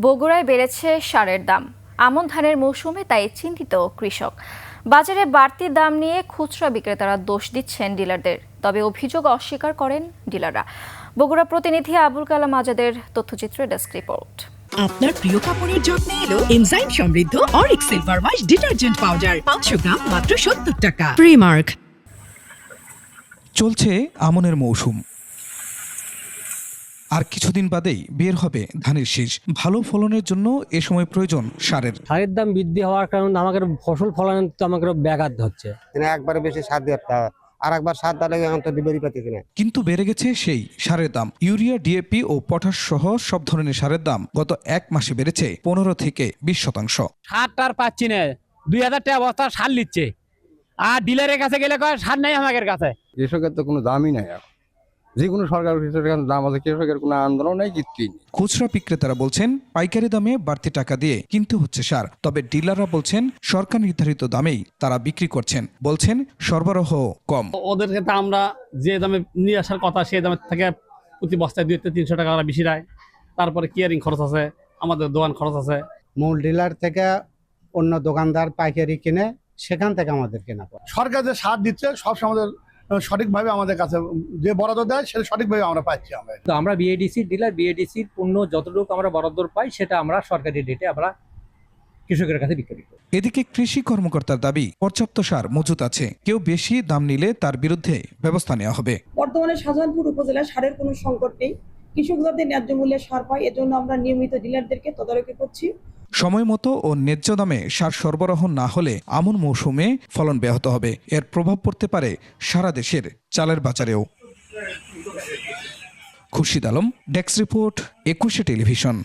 বগুড়ায় বেড়েছে সারের দাম। আমন ধানের মৌসুমে তাই চিন্তিত কৃষক। বাজারে বাড়তি দাম নিয়ে খুচরা বিক্রেতারা দোষ দিচ্ছেন ডিলারদের, তবে অভিযোগ অস্বীকার করেন ডিলাররা। বগুড়া প্রতিনিধি আবুল কালাম আজাদের তথ্যচিত্রে ডেস্ক রিপোর্ট। আপনার প্রিয় কাপড়ের যত্নে এলো এনজাইম সমৃদ্ধ Arik silver wash detergent powder 500 গ্রাম মাত্র 70 টাকা। প্রিমার্ক। চলছে আমনের মৌসুম, আর কিছুদিন বাদেই বের হবে ধানের শীষ। ভালো ফলনের জন্য এ সময় প্রয়োজন সারের। সারের দাম বৃদ্ধি হওয়ার কারণে আমাদের ফসল ফলানো তো আমাদের ব্যাঘাত হচ্ছে। একবারে বেশি সার দিয়ে আর একবার সার দিলে এখন তো দিবেরই পাচ্ছি না। কিন্তু বেড়ে গেছে সেই সারের দাম। ইউরিয়া, ডিএপি ও পটাশ সহ সব ধরনের সারের দাম গত এক মাসে বেড়েছে 15 থেকে 20%। সার পাচ্ছি না, 2000 টাকা বস্তা সার নিচ্ছে, আর ডিলারের কাছে গেলে কয় সার নাই আমাদের কাছে। কৃষকের তো কোনো দামই নাই। যে কোনো সরকার কৃষকের দাম আছে, কৃষকের কোনো আন্দোলন নেই, কিছুই নেই। খুচরা বিক্রেতারা বলছেন পাইকারি দামে বাড়তি টাকা দিয়ে কিনতে হচ্ছে সার, তবে ডিলাররা বলছেন সরকার নির্ধারিত দামেই তারা বিক্রি করছেন। বলছেন সরবরাহ কম। ওদের ক্ষেত্রে আমরা যে দামে নিয়ে আসার কথা সেই দামের থেকে প্রতি বস্তায় 200-300 টাকা বেশি দেয়। তারপরে কিয়ারিং খরচ আছে, আমাদের দোকান খরচ আছে। মূল ডিলার থেকে অন্য দোকানদার পাইকারি কিনে, সেখান থেকে আমাদের কেনা পড়ে। সরকার যে সার দিচ্ছে সব আমাদের সঠিকভাবে আমাদের কাছে যে বরাদ্দ দেয় সেটা সঠিকভাবে আমরা পাচ্ছি। আমরা বিএডিসি ডিলার, বিএডিসির পণ্য যতটুকু আমরা বরাদ্দ পাই সেটা আমরা সরকারি রেটে আমরা কৃষকের কাছে বিক্রি করি। এদিকে কৃষি কর্মকর্তার দাবি পর্যাপ্ত সার মজুত আছে, কেউ বেশি দাম নিলে তার বিরুদ্ধে ব্যবস্থা নেওয়া হবে। বর্তমানে শাহজাহানপুর উপজেলায় সারের কোনো সংকট নেই, কৃষক যাতে ন্যায্য মূল্যে সার পায় এজন্য আমরা নিয়মিত ডিলারদেরকে তদারকি করছি। সময় মতো ও ন্যায্য দামে সার সরবরাহ না হলে আমন মৌসুমে ফলন ব্যাহত হবে। এর প্রভাব পড়তে পারে সারা দেশের চালের বাজারেও। Khurshid Alam, desk report, 21 television.